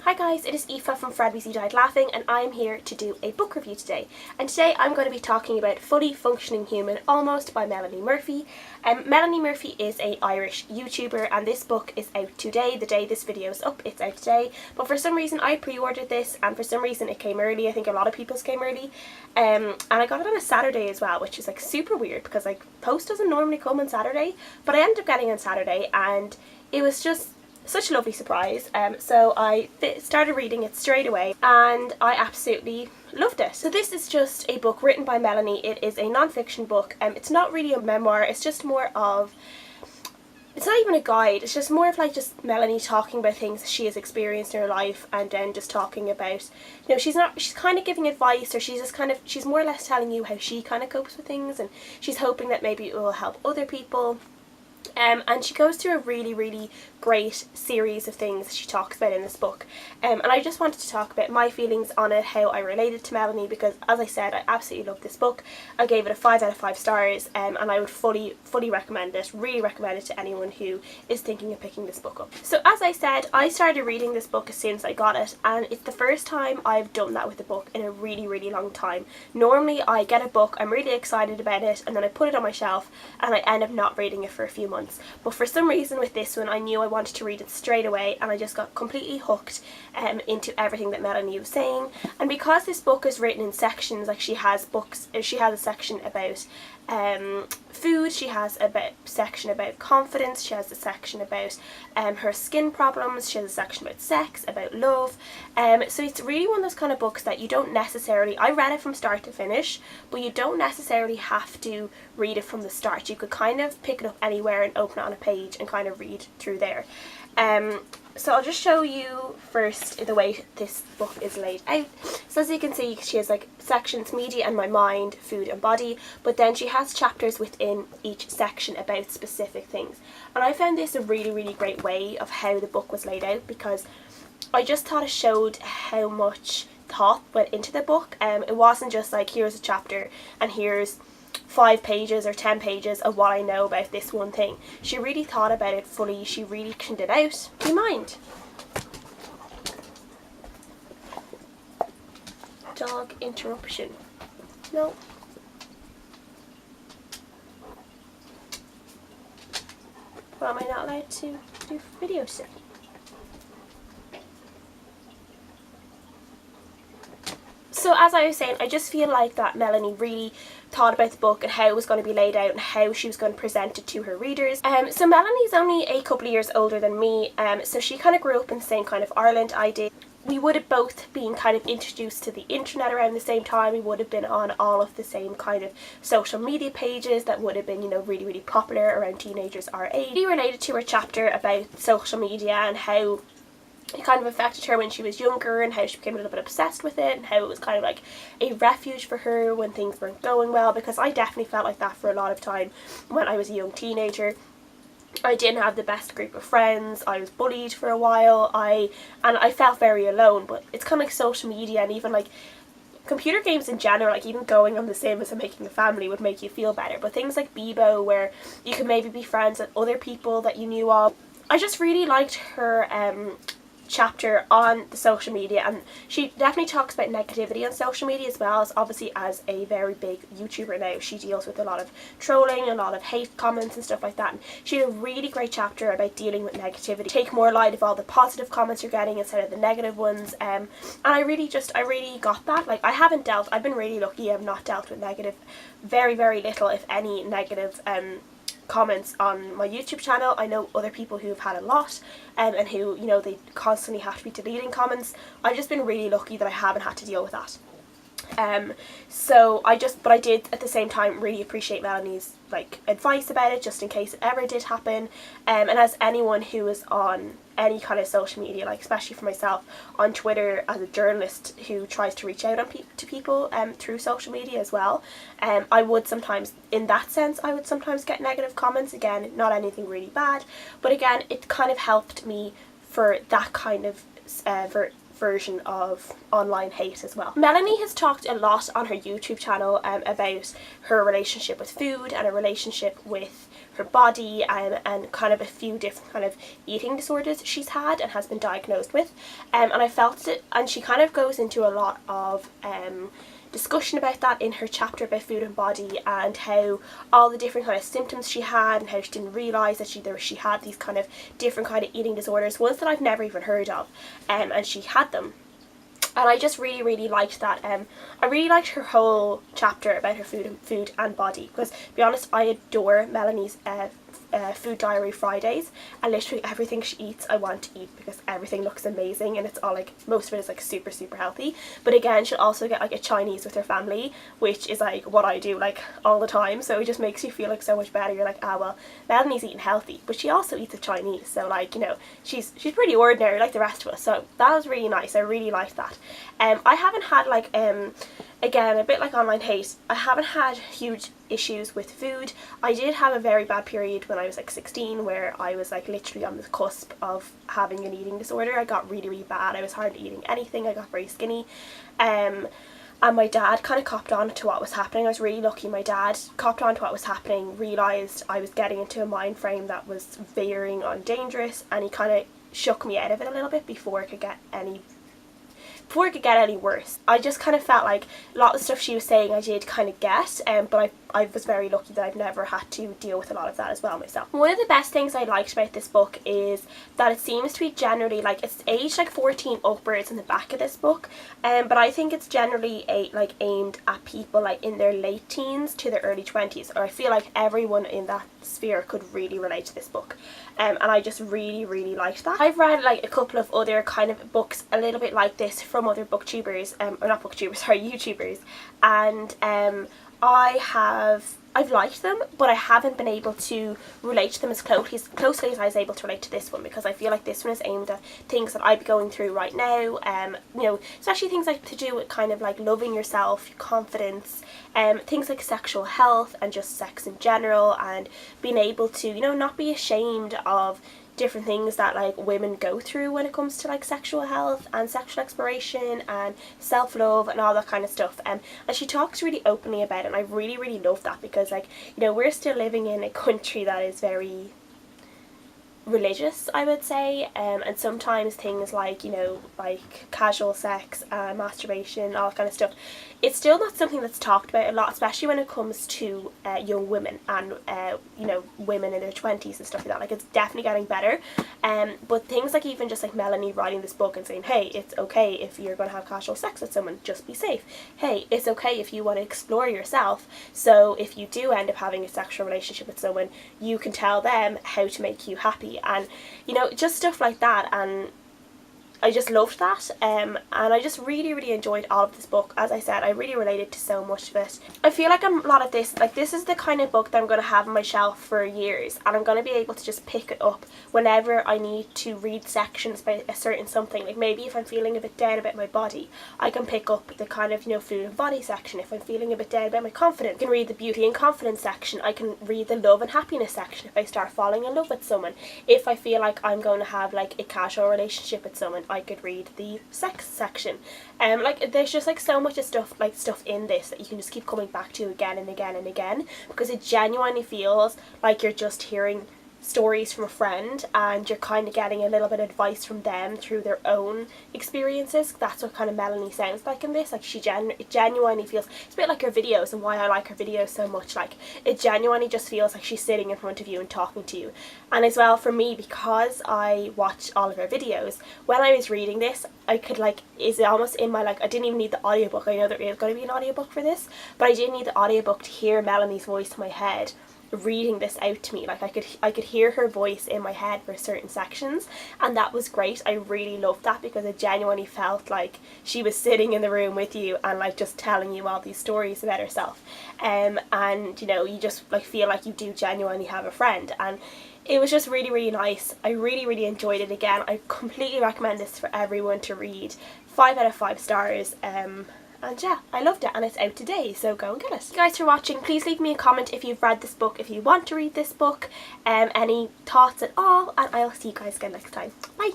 Hi guys, it is Aoife from Fredweezy Died Laughing and I am here to do a book review today. And today I'm going to be talking about Fully Functioning Human Almost by Melanie Murphy. Melanie Murphy is an Irish YouTuber and this book is out today. The day this video is up, it's out today. But for some reason I pre-ordered this and for some reason it came early. I think a lot of people's came early. And I got it on a Saturday as well, which is like super weird because like post doesn't normally come on Saturday. But I ended up getting it on Saturday and it was just such a lovely surprise. So I started reading it straight away and I absolutely loved it. So this is just a book written by Melanie. It is a non-fiction book. It's not really a memoir, it's just more of, it's not even a guide, it's just more of like just Melanie talking about things she has experienced in her life and then just talking about, you know, she's kind of giving advice, or she's more or less telling you how she kind of copes with things, and she's hoping that maybe it will help other people. And she goes through a really great series of things she talks about in this book, and I just wanted to talk about my feelings on it, how I related to Melanie, because as I said, I absolutely love this book. I gave it a 5 out of 5 stars, and I would fully recommend it, really recommend it to anyone who is thinking of picking this book up. So as I said, I started reading this book as soon as I got it, and it's the first time I've done that with a book in a really long time. Normally I get a book, I'm really excited about it, and then I put it on my shelf and I end up not reading it for a few months. But for some reason with this one I knew I wanted to read it straight away, and I just got completely hooked into everything that Melanie was saying. And because this book is written in sections, like she has a section about food, she has a section about confidence, she has a section about her skin problems, she has a section about sex, about love. So it's really one of those kind of books that you don't necessarily, I read it from start to finish, but you don't necessarily have to read it from the start. You could kind of pick it up anywhere and open it on a page and kind of read through there. So I'll just show you first the way this book is laid out. So as you can see, she has like sections: media and my mind, food and body, but then she has chapters within each section about specific things. And I found this a really great way of how the book was laid out, because I just thought it showed how much thought went into the book. It wasn't just like, here's a chapter and here's 5 pages or 10 pages of what I know about this one thing. She really thought about it fully, she really actioned it out. Do you mind? Dog interruption. No. Well, am I not allowed to do videos today? So as I was saying, I just feel like that Melanie really thought about the book and how it was going to be laid out and how she was going to present it to her readers. So Melanie's only a couple of years older than me, so she kind of grew up in the same kind of Ireland I did. We would have both been kind of introduced to the internet around the same time. We would have been on all of the same kind of social media pages that would have been, you know, really popular around teenagers our age. She related to her chapter about social media and how it kind of affected her when she was younger, and how she became a little bit obsessed with it, and how it was kind of like a refuge for her when things weren't going well, because I definitely felt like that for a lot of time when I was a young teenager. I didn't have the best group of friends, I was bullied for a while, I felt very alone. But it's kind of like social media and even like computer games in general, like even going on The Sims and making a family would make you feel better. But things like Bebo, where you could maybe be friends with other people that you knew of. I just really liked her chapter on the social media, and she definitely talks about negativity on social media as well, as obviously as a very big YouTuber now she deals with a lot of trolling, a lot of hate comments and stuff like that, and she had a really great chapter about dealing with negativity. Take more light of all the positive comments you're getting instead of the negative ones, and I really got that. Like, I've been really lucky, I've not dealt with negative, very little if any negative comments on my YouTube channel. I know other people who have had a lot, and who, you know, they constantly have to be deleting comments. I've just been really lucky that I haven't had to deal with that. But I did at the same time really appreciate Melanie's like advice about it, just in case it ever did happen. And as anyone who is on any kind of social media, like especially for myself on Twitter as a journalist who tries to reach out to people through social media as well, I would sometimes, in that sense, I would sometimes get negative comments. Again, not anything really bad, but again, it kind of helped me for that kind of version of online hate as well. Melanie has talked a lot on her YouTube channel about her relationship with food and her relationship with her body and kind of a few different kind of eating disorders she's had and has been diagnosed with, and I felt it, and she kind of goes into a lot of discussion about that in her chapter about food and body, and how all the different kind of symptoms she had and how she didn't realise that she had these kind of different kind of eating disorders, ones that I've never even heard of, and she had them. And I just really liked that. I really liked her whole chapter about her food and body, because to be honest, I adore Melanie's food diary Fridays, and literally everything she eats I want to eat because everything looks amazing, and it's all like, most of it is like super healthy. But again, she'll also get like a Chinese with her family, which is like what I do like all the time, so it just makes you feel like so much better. You're like, ah well, Melanie's eating healthy, but she also eats a Chinese, so like, you know, she's pretty ordinary like the rest of us, so that was really nice. I really liked that. I haven't had like again, a bit like online hate, I haven't had huge issues with food. I did have a very bad period when I was like 16 where I was like literally on the cusp of having an eating disorder. I got really bad. I was hardly eating anything. I got very skinny. And my dad kind of copped on to what was happening. I was really lucky. My dad copped on to what was happening, realised I was getting into a mind frame that was veering on dangerous, and he kind of shook me out of it a little bit before it could get any worse. I just kind of felt like a lot of the stuff she was saying I did kind of get, but I was very lucky that I've never had to deal with a lot of that as well myself. One of the best things I liked about this book is that it seems to be generally like, it's aged like 14 upwards in the back of this book, but I think it's generally aimed at people like in their late teens to their early 20s, or I feel like everyone in that sphere could really relate to this book. And I just really liked that. I've read like a couple of other kind of books a little bit like this from other booktubers, or not booktubers, sorry, YouTubers, and I've liked them, but I haven't been able to relate to them as closely as I was able to relate to this one, because I feel like this one is aimed at things that I'd be going through right now, you know, especially things like to do with kind of like loving yourself, confidence, things like sexual health and just sex in general, and being able to, you know, not be ashamed of different things that like women go through when it comes to like sexual health and sexual exploration and self-love and all that kind of stuff, and she talks really openly about it, and I really love that, because like, you know, we're still living in a country that is very religious, I would say, and sometimes things like, you know, like casual sex, masturbation, all that kind of stuff, it's still not something that's talked about a lot, especially when it comes to young women and you know, women in their 20s and stuff like that. Like, it's definitely getting better, but things like even just like Melanie writing this book and saying, hey, it's okay if you're going to have casual sex with someone, just be safe. Hey, it's okay if you want to explore yourself, so if you do end up having a sexual relationship with someone, you can tell them how to make you happy, and you know, just stuff like that. And I just loved that, and I just really enjoyed all of this book. As I said, I really related to so much of it. I feel like a lot of this, like, this is the kind of book that I'm going to have on my shelf for years, and I'm going to be able to just pick it up whenever I need to read sections about a certain something. Like, maybe if I'm feeling a bit down about my body, I can pick up the kind of, you know, food and body section. If I'm feeling a bit down about my confidence, I can read the beauty and confidence section. I can read the love and happiness section if I start falling in love with someone. If I feel like I'm going to have like a casual relationship with someone, I could read the sex section. Like, there's just like so much of stuff in this that you can just keep coming back to again and again and again, because it genuinely feels like you're just hearing stories from a friend, and you're kind of getting a little bit of advice from them through their own experiences. That's what kind of Melanie sounds like in this. Like, she genuinely feels, it's a bit like her videos, and why I like her videos so much. Like, it genuinely just feels like she's sitting in front of you and talking to you. And as well, for me, because I watch all of her videos, when I was reading this, I could like, is almost in my, like, I didn't even need the audiobook. I know there is going to be an audiobook for this, but I didn't need the audiobook to hear Melanie's voice in my head reading this out to me. Like, I could hear her voice in my head for certain sections, and that was great. I really loved that, because it genuinely felt like she was sitting in the room with you and like just telling you all these stories about herself, and you know, you just like feel like you do genuinely have a friend, and it was just really nice. I really enjoyed it. Again, I completely recommend this for everyone to read. 5 out of 5 stars. And yeah, I loved it, and it's out today, so go and get it. Thank you guys for watching. Please leave me a comment if you've read this book, if you want to read this book, any thoughts at all, and I'll see you guys again next time. Bye!